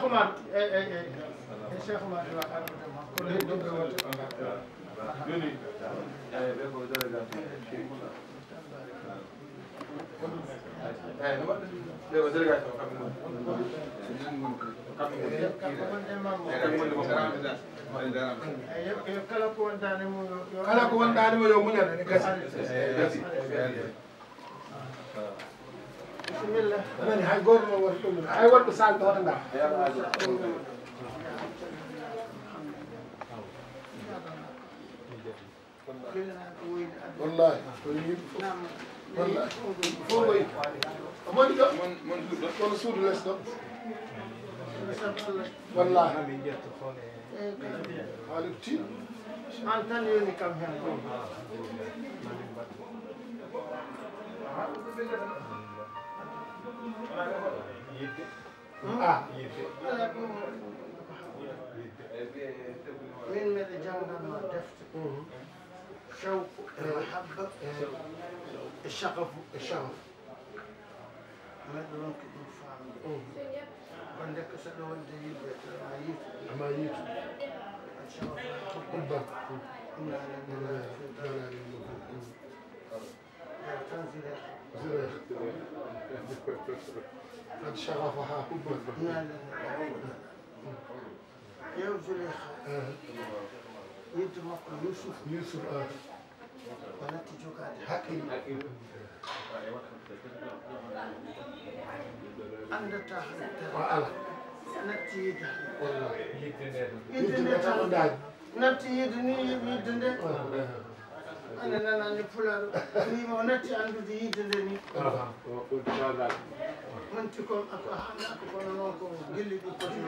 Cheikh Oumar Cheikh Oumar kala ko wondani mo yo muñana ni kasi bismillah nani hay goto mo woni ɗum hay wonɓe salde wota nga wallahi wallahi fof ɓoyi omoni ɗo kono suudu less ɗo wallahi Khalif Thiar an tan yoni kam hen min meɗe jangganno defte shawku e mahabba e shagafu meɗo ronki ɗum famde ko ndekka saɗo wonde yimɓe ama yiitu حبا قد شغفها حبا يا زليخة يد مقر يوسف ونتي جوكات حكيم عند تاخذ natti yidde wallahi yidde nde tan natti yidde ni yidde nde ane nanani pulaɗo wima o natti andude yidde nde ni manti ko ako kono noon ko gilli ɗi poti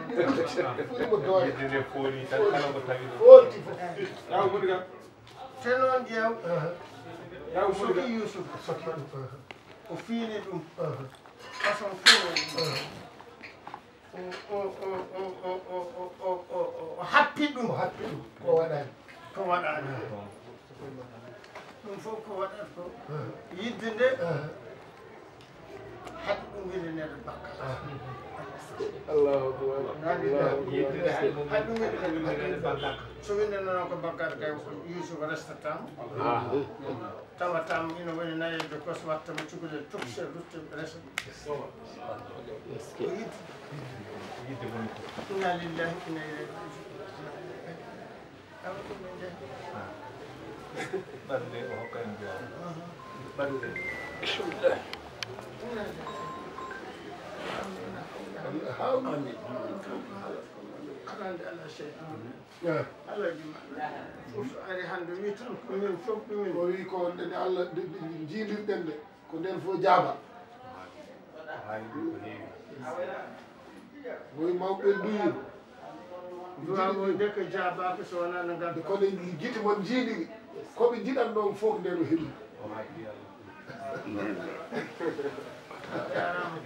noon yidde nde fooni tan kala ko tawi footi yaw muɗiga te noon ƴeew yaw soki Youssouf soki o fiini ɗum façon fof o happi ɗum ko waɗani ɗum fof ko waɗata ko yidde nde haɗi ɗum winde neɗɗo bakka so winde noon ko bakkata kay Youssouf restatama tawatama ina woni nayejo kos wattama cukalel tokse rutte resa ko yidde inna lillahi inna ilayhi ɓarde o hokka en jawab ɓarde bismillah alande ala chey allah juma fof so ari hande wi tan ko min fof ɗumen o wi ko nde allah jiidirɗen nde ko nden fof jaaba woy mawɓe duyi duwamo deke jaabaka so wona no gadda kono guite mon jiiɗiri koɓe jiɗan ɗon fof nden o heeɓi jarama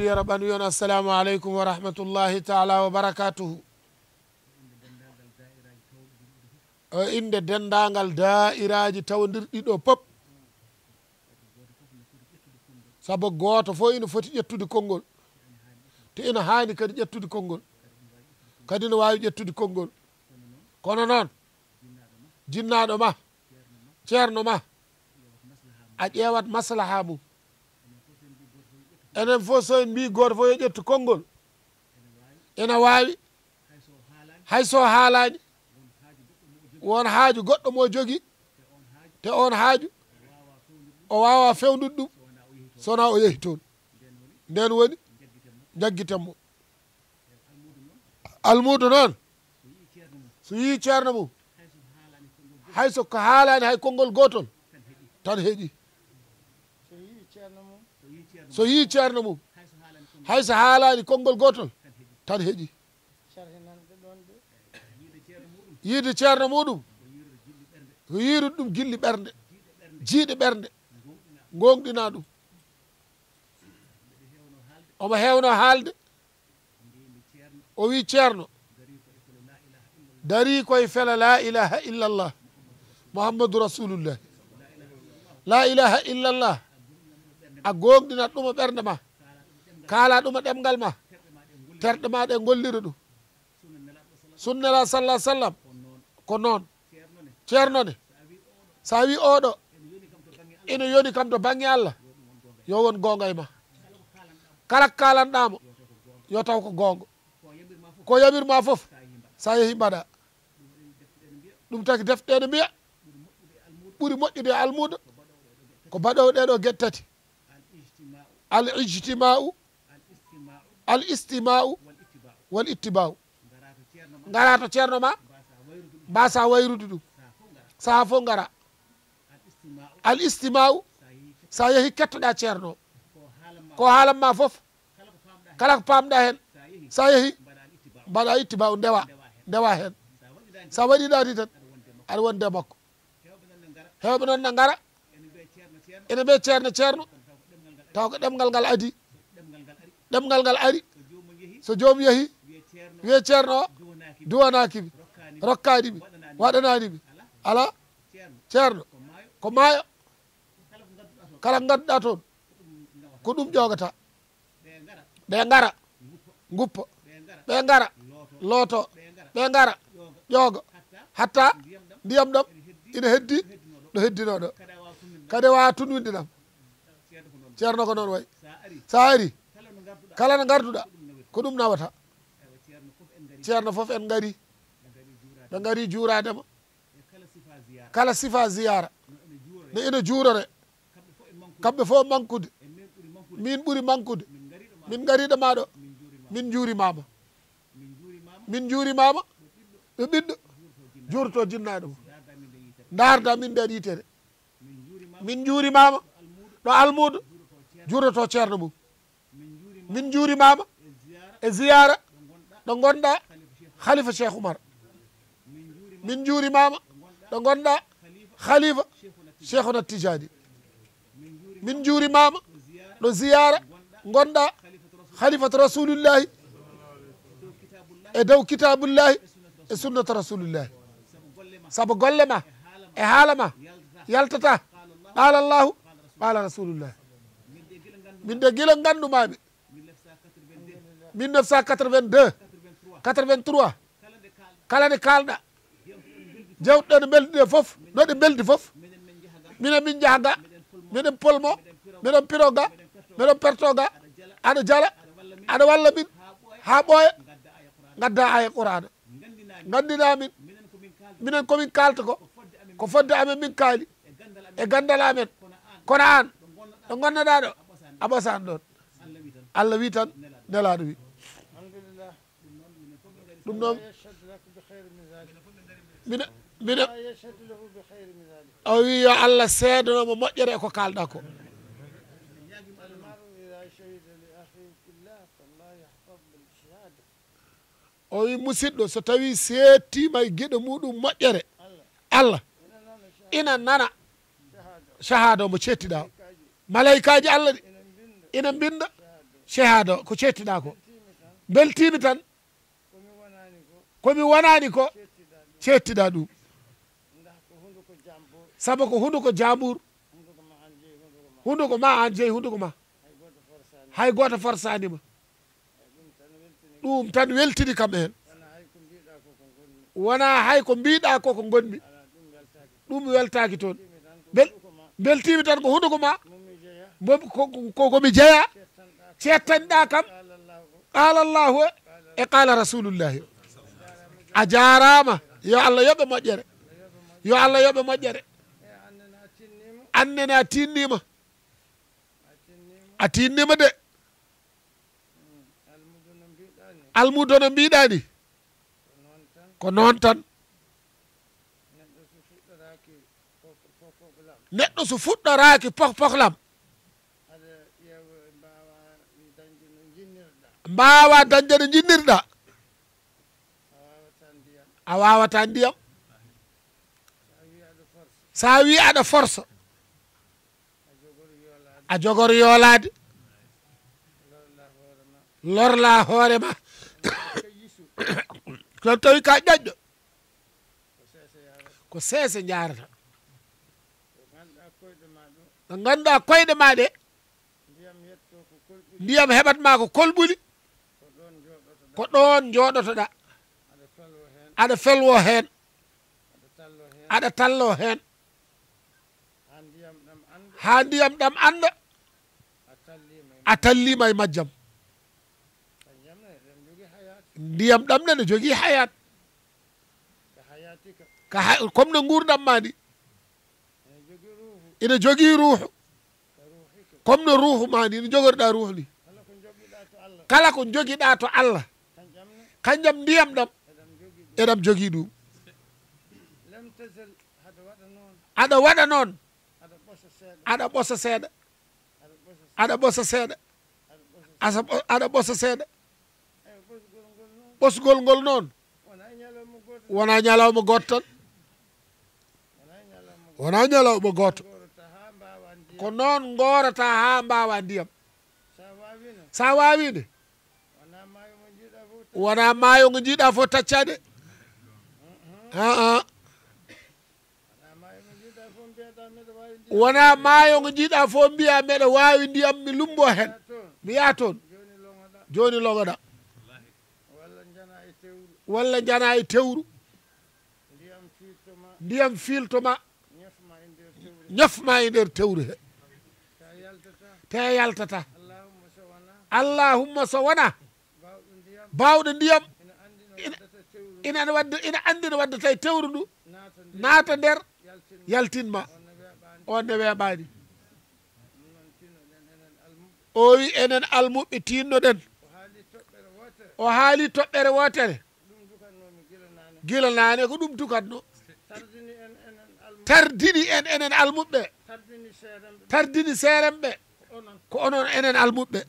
يا رب أن السلام عليكم ورحمة الله تعالى وبركاته إن دندانغال دائراji tawdirɗiɗo pop sabo goto fo ina foti ƴettude konngol te ina haani kadi ƴettude konngol kadi no wawi ƴettude konngol kono noon jinnaɗo ma ceerno ma a ƴeewat maslaha mum enen fof so en mbi goto fof yo ƴettu konngol ena wawi hay so haalani won haaju goɗɗo mo jogui te on haaju o wawa fewnude ɗum sona o yeehi toon nden woni jaggitenmo almudo noon so yi ceerno mum hay so ko haalani hay konngol gotol tan heeƴi so yii ceerno mum hayso haalani konngol gotol tan heeƴi yiide ceerno muɗum ko yiirude ɗum gilli ɓernde jiiɗe ɓernde gonɗina ɗum omo hewno haalde o wi ceerno dari koye fela la ilaha illallah muhammadou rasulullah la ilaha illallah a gonɗinat ɗuma ɓernde ma kaala ɗuma ɗemgal ma terɗe ma ɗe gollira ɗum sunnela sallah sallam ko noon ceerno ne sa wi oɗo ina yoni kam to banggue Allah yo won gonga e ma kala kalanɗamo yo taw ko gonga ko yaɓirma foof sa yeehi mbaɗa ɗum taki defteɗe mbiya ɓuuri moƴƴude e almuda ko mbaɗowo ɗeɗo gueɗe tati al ijtima'u al istima'u wal ittiba'u gara to ceerno ma mbasa wayrude ɗum saha fof gara al istima'u sa yeehi kettoɗa ceerno ko haalanma foof kala ko pamɗa hen sa yeehi mbaɗa ittiba'u ndewa hen sa waɗiɗani tan aɗa wonde makko hewɓe noon ne gara ene ɓe ceerno ceerno taw ko ɗemgal ngal adi ɗemgal ngal ari so joomum yeehi wiye ceerno o duwanakimi rokkaniɓe waɗananiɓe ala ceerno ko maayo kala ganduɗa toon ko ɗum ƴogata ɓe gara guppa ɓe gara looto ɓe gara ƴooga hatta ndiyam ɗam ina heddi ɗo heddinoɗo kadi wawa tunwindinam ceerno ko noon way sa ari kala no garduɗa ko ɗum nawata ceerno foof en gari ɓe gari juuradema kala sifa ziyara no ina juurore kamɓe fof mankude min ɓuuri mankude min gariɗo maɗo min juurimama min juurimama ɓe ɓiɗɗo juurto jinnaɗo darda min ɓeɗo yitere min juurimama ɗo almudo juuroto ceerno mum min juurimama e ziyara ɗo gonɗa khalifa cheikh oumar min juurimama ɗo gonɗa khalifa cheikhuna tijani min juurimama ɗo ziyara gonɗa khalifatu rasulillahi e dow kitabullahi e sunnata rasulillahi saabu golle ma e haala ma yaltata qala llahu qala rasulullah min de guila gandumaɓe 1982 83 kala nde kalɗa jewɗɗe no belɗi ɗe foof no ɗe beldi foof minen min jaaha ga miɗen polmo miɗen piro ga miɗen perto ga aɗa jala aɗa walla min ha ɓooya gadda aya qur'ana gandinamin minen komin kalta ko fodde amen min kaali e gandal amen kono an ɗo gonnoɗa ɗo a ɓosan ɗon Allah wi tan nelaɗo wi ɗum noon mine o wi yo Allah seedanomo moƴƴere e ko kalɗa ko o wi musidɗo so tawi seettima e gueɗe muɗum moƴƴere Allah ina nana shahada mo cettiɗa o malayikaji Allah ɗi ina binda shahada ko cettiɗa ko beltimi tan komi wonani ko cettiɗa ɗum saabu ko hunduko jambour hunduko ma an jeeyi hunduko ma hay goto forsanima ɗum tan weltini kam en wona hay ko mbiɗa koko gonmi ɗum weltaki toon beltimi tan ko hunduko ma komi jeeya cettanɗa kam qala llahu e qala rasulullahi a jarama yo Allah yoɓe moƴƴere yo Allah yoɓe moƴƴere annene a tinnima de almudo no mbiɗani ko noon tan neɗɗo so fuɗɗoraki pohlam mbawa dañde ɗo jinnirɗa a wawata ndiyam sa wi aɗa force a jogor yoolade lorla hoorema so tawi ka ƴoƴƴo ko seese jarata ɗo ganduɗa koyɗe ma ɗe ndiyam heɓatma ko kolɓuli ko ɗon joɗotoɗa aɗa felwo hen aɗa tallo hen ha ndiyam ɗam anda a tallima e majjam ndiyam ɗam nene jogui hayat comme no gurdam ma ndi ina jogui ruuhu comme no ruuhu ma ndi no jogorɗa ruuhu ndi kala ko joguiɗa to Allah kanjam ndiyam ɗam eɗam jogui ɗum aɗa waɗa noon aɗa ɓosa seeɗa aɗa ɓosa seeɗa aɗa ɓosa seeɗa ɓosgol ngol noon wona ñalawma goto tan wona ñalawma goto ko noon gorata ha mbawa ndiyam sa wawide wona maayo ngo jiiɗa fof taccade aa wona maayo ngo jiiɗa fof mbiya meɗa wawi ndiyam mi lumbo hen mi yaa toon joni logoɗa walla jana e tewru ndiyam filtoma ñofma e nder tewru he te yaltata allahumma so wona bawɗo ndiyam ina andi no waddata e tewru ndu naata nder yaltinma on ne weeɓani o wi enen almuɓe tinnoɗen o haali toɓɓere wotere gila nane ko ɗum tukatno tardini enen almuɓe tardini seeremɓe ko onon enen almuɓe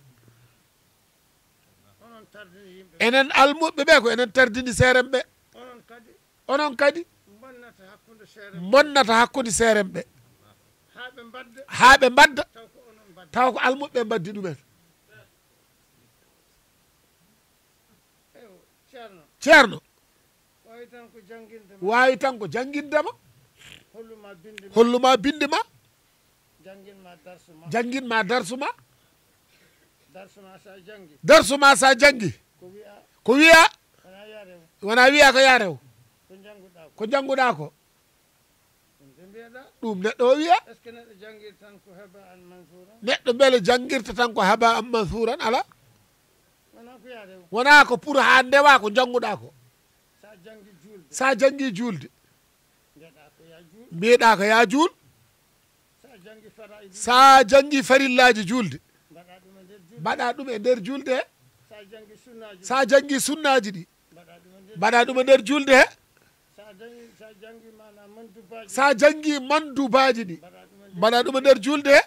enen almuɓe ɓe ko enen tardini seeremɓe onon kadi bonnata hakkude seeremɓe ha ɓe mbadda taw ko almuɓe mbaddi ɗumen ceerno wawi tan ko jangguindema holluma binde ma janguinma darsuma darsuma sa janggi ko wiya wona wiya ko yarew ko jangguɗa ko ɗum neɗɗo o wiya neɗɗo beele janguirta tan ko haba an mansuran ala wona ko pour ha ndewa ko jangguɗa ko sa janggi julde mbiyeɗa ko ya juul sa janggi farillaji julde mbaɗa ɗum e nder julde he sa janggi sunnaji ɗi mbaɗa ɗum e nder julde he sa janggi mandubaji ɗi mbaɗa ɗum e nder julde he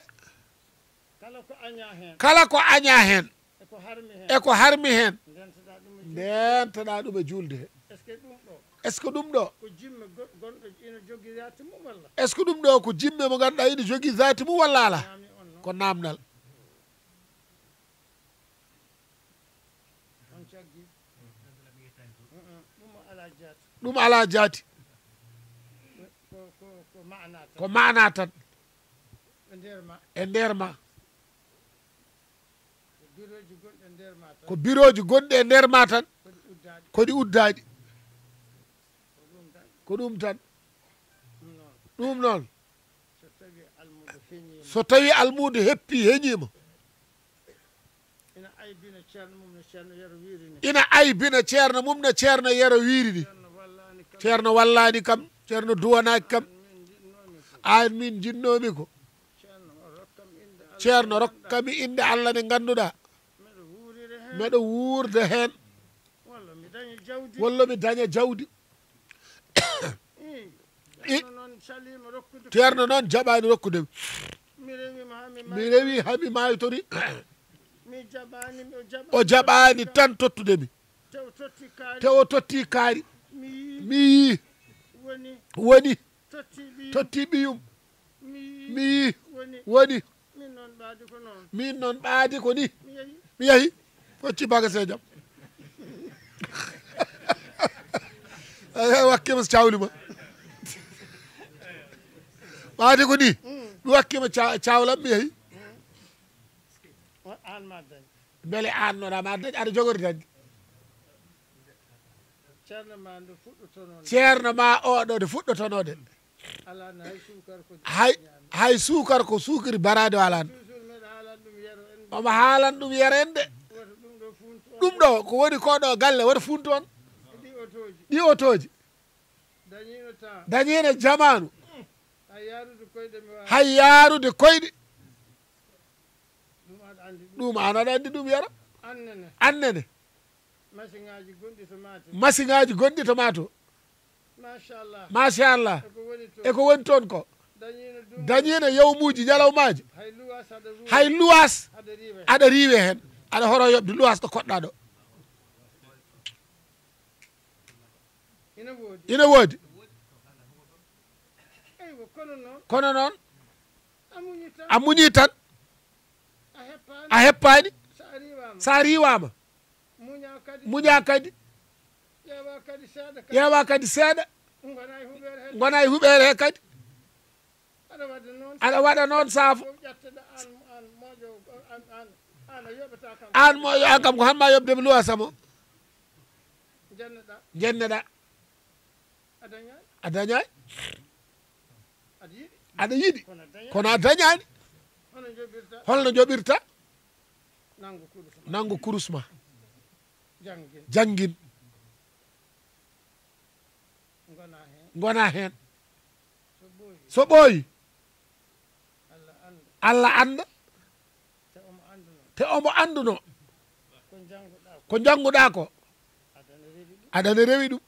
kala ko aña hen e ko harmi hen ndentaɗa ɗum e julde he est ce que ɗum ɗo est ce que ɗum ɗo ko jimme mo ganduɗa ina jogui zati mum walla ala ko namdal ɗum ala jaati ko mana tan e nder ma ko biroji gonɗi e nder ma tan koɗi uddaɗi ko ɗum tan ɗum noon so tawi almude heppi heñima ina aybina ceerno mum no ceerno yero wiiri ni ceerno wallani kam ceerno duwanaki kam an min jinnomi ko ceerno rokkami inde Allah nde ganduɗa meɗo wuurde hen walla mi daña jawdi ceerno noon jaɓani rokkudemi mi rewi hami maytori o jaɓani tan tottudemi te o totti kaari mi yii woni totti ɓiyum mi yii woni min noon ɓaadi ko ni mi yeehi focci bagase jam wakkima cawlima ɓaadi ko ni mi wakkima cawlam mi yeehi beele an noon ma dañ aɗa jogori dañde ceerno ma oɗo de fuɗɗotonode hay sukar ko sukari barade o alano omo haalan ɗum yeren de ɗum ɗo ko woni koɗo galle wota funtu on ɗi otoji dañino jamanu hay yarude koyɗe ɗum an aɗa andi ɗum yara annene masiŋaji gonɗi to ma to machallah eko woni toon ko dañino yawmuji ñalawmaji hay luwas aɗa riiwe hen aɗa horo yoɓde luwas ɗo koɗɗa ɗo ina woodi kono noon a muñi tan a heppani sa riwama muña kadi ƴeewa kadi seeɗa gona e huɓere he kadi aɗa waɗa noon saafo an moƴo an kam ko hanma yoɓdemi luwasamo jenneɗa a dañani aɗa yiɗi kono a dañani holno joɓirta nanggo kurus ma janggin gona hen so ɓooyi Allah anda te omo anduno ko jannguɗa ko aɗane rewi ɗum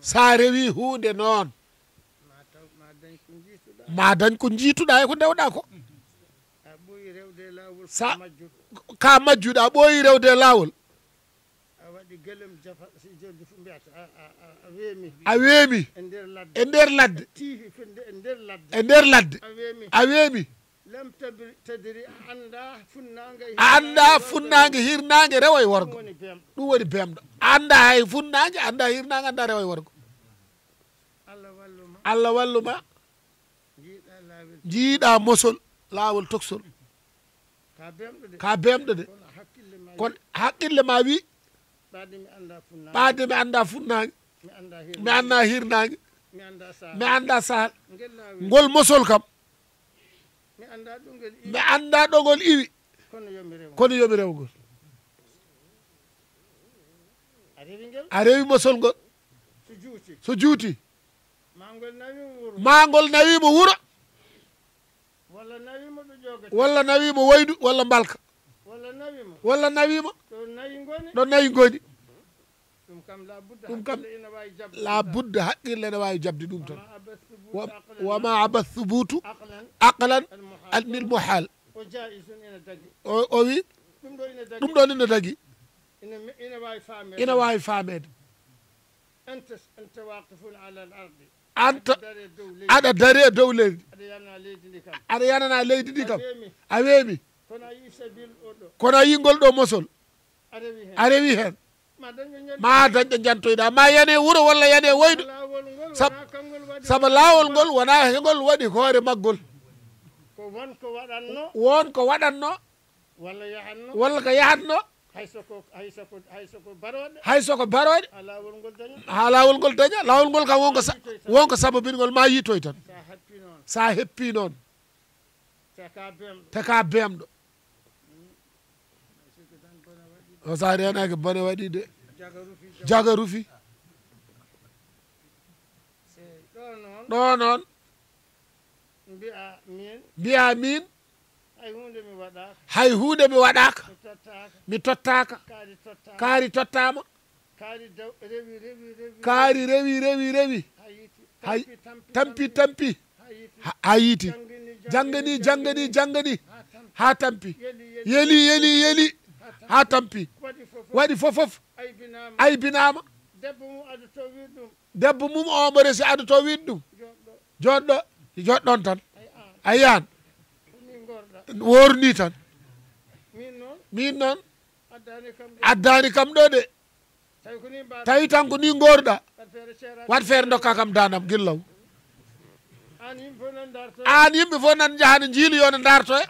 sa rewi hunde noon ma dañ ko jiituɗa e ko dewɗa ko sa ka majjuɗa ɓooyi rewde lawol a weemi e nder ladde e nder ladde a weemi a anda funnague hirnague rewo e worgo ɗum woni bemɗo a anda hay funnague anda hirnague anda rewo e worgo Allah walluma jiiɗa mosol lawol toksol ka bemɗo de kono haqqille ma wi ɓaade mi anda funnague mi anda hirnague mi anda sahal ngol mosol kam mi anda ɗogol iwi kono yomi rewgol a rewi mosol ngol so juuti ma ngol nawimo wuuro walla nawimo woydu walla mbalka walla nawimo ɗo nayi goni ɗum kam la budda haqqille ne wawi jabde ɗum tan wama aba thubutu aqlan almil muhal o wi ɗum ɗon ina dagui ina wawi famede anta aɗa daari e dow leydi aɗa yanana leydi ndi kam a weemi kono a yingol ɗo mosol a rewi hen ma dañɗo jantoyɗa ma yane wuuro walla yane woydu saabu lawol ngol wona hegol waɗi hoore maggol won ko waɗanno walla ko yahatno hay soko baroɗe ha lawol ngol daña lawol ngol kam wonko sababirgol ma yitoy tan sa heppi noon te ka bemɗo o sa renaki bone waɗi de jaga rufi ɗo noon mbiya min hay hunde mi waɗaka mi tottaka kaari tottama kaari rewi hay tampi ha yiiti jangani ha tampi yeli ha tampi waɗi fofof aybinama debbo mum o mo resi adoto wiide ɗum joɗɗon tan a yiyan worni tan min noon addani kam ɗo de tawi tan ko ni gorɗa wat feere dokka kam danam gillaw an yimɓe fof nan jahane jiiloyo ne darto e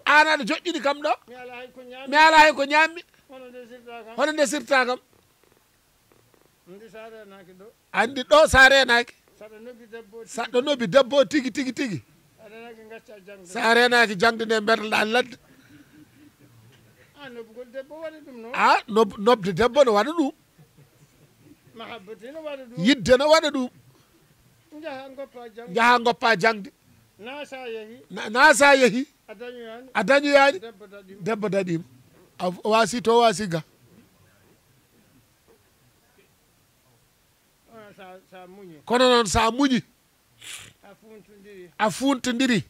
an aɗa joƴƴini kam ɗo mi ala hay ko ñammi hono ndesirta kam andi ɗo sa renaki saɗa nobbi debbo tigi sa renaki jangde nde berɗoɗa ladde a nobde debbo no waɗa ɗum yidde no waɗa ɗum jaha goppa jangde na sa yeehi a dañoyani debbo daɗima a wasi to wasi ga kono noon sa muñi a funtodiri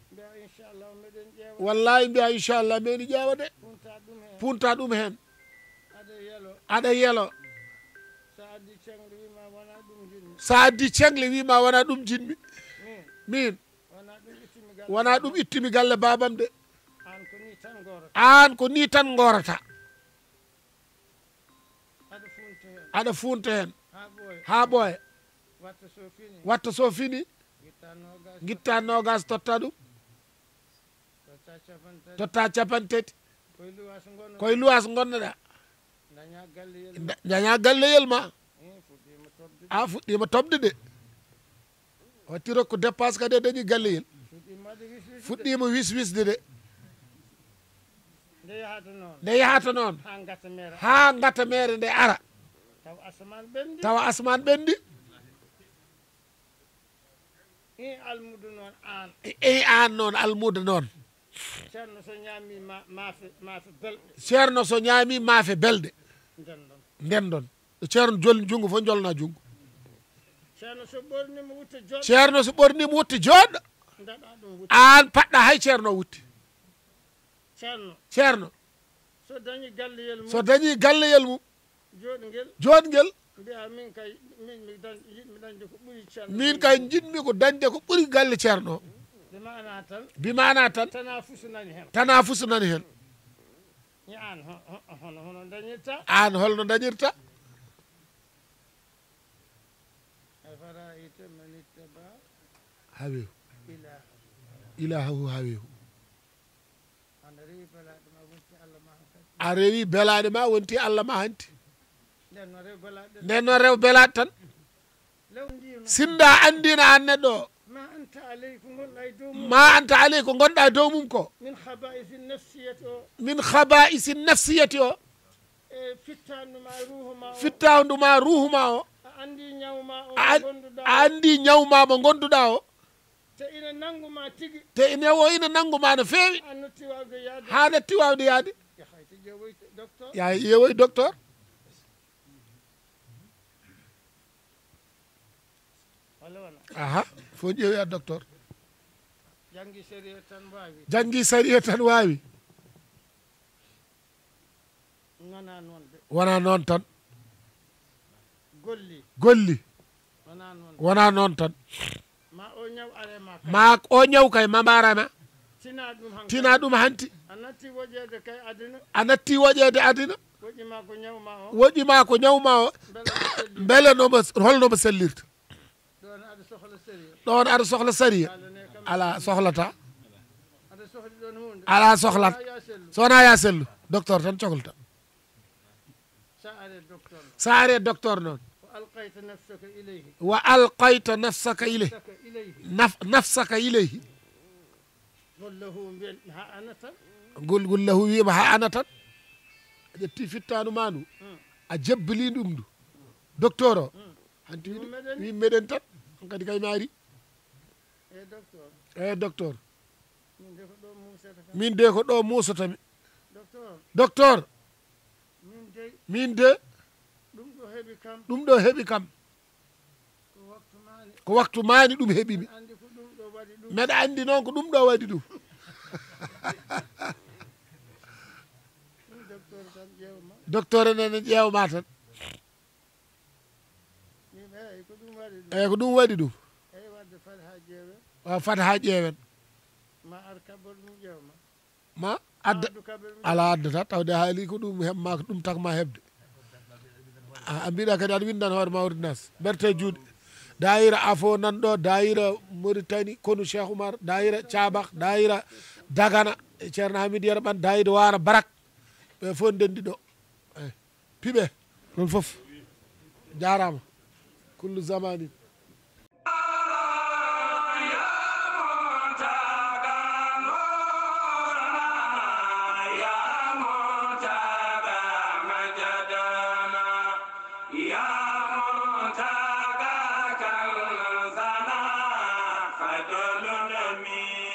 wallahi mbiya inchallah meni ƴeewa de punta ɗum hen aɗa yelo sa addi cengle wima wona ɗum jinmi min wona ɗum ittimi galle babam de an ko ni tan gorata aɗa funta hen ha ɓooya watta so fini guitta nogas totta ɗum totta capantati koye luwas gonnoɗa daña galleyel ma a fuɗɗima tobde de watti rokku dépense kadi e dañi galleyel fuɗɗima wiswisde de nde yahata noon ha gata mere nde ara tawa asman ɓendi an noon almudo noon ceerno so ñaami maafe belde nden ɗon ceerno jolni jungo fof jolna jungo ceerno so ɓornimo wutte joɗɗo an paɗɗa hay ceerno wutti ceerno so dañi galleyel mum joɗgel min kay jiɗmi ko dañde ko ɓuuri galle ceerno o bimana tan tana fusunani hen an holno dañirta hawehu ilahahu hawehu a rewi belaɗe ma wonti Allah ma hanti nden noon rew belaɗe tan sinda andina an neɗɗo o ma anta aley ko gonɗa e dow mum ko min khaba'isi nafsiyati o fittanduma ruhuma o a andi ñawma mo gonduɗa o te ina wo ina nanguma no feewi ha netti wawde yaade ya yewoy docteur aha fo ƴeewi a docteur janggi sariya tan wawi wona noon tan golli wona noon tan ma o ñaw kay mamarama tina ɗum hanti a natti woƴede adina woƴƴima ko ñawma o beele holnomo sellirta ɗon aɗa sohla sariya ala sohlata ala sohlat sowona ya sellu docteur tan cohlata sa are docteur noon wa alqayta nafsaka ileyhi nafsaka ileyhi gullahu wima ha ana tan a ƴetti fittanu ma ndu a jebbali ɗum ndu docteur o hanti wi meɗen tan kadi kay maari docteur min de ko ɗo musatami docteur min de ɗum ɗo heeɓi kam ko waktu mani ɗum heeɓimi meɗa andi noon ko ɗum ɗo waɗi ɗum docteur nene ƴeewma tan eyyi ko ɗum waɗi ɗum fat ha ƴeewen ma adda ala addata tawde haali ko ɗum heɓma ko ɗum takma heɓde a mbiɗa kadi aɗa windan hoorema ordonnance berte juuɗe dayira afo nanɗo dayira Mauritanie konu Cheikh Oumar dayira Thiabak dayira Dagana ceerno Hamid Yerɓan dayira Wara Barak ɓe fof ndendi ɗo eyi piɓe ɗon foof jarama kullu zamanin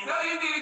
Lady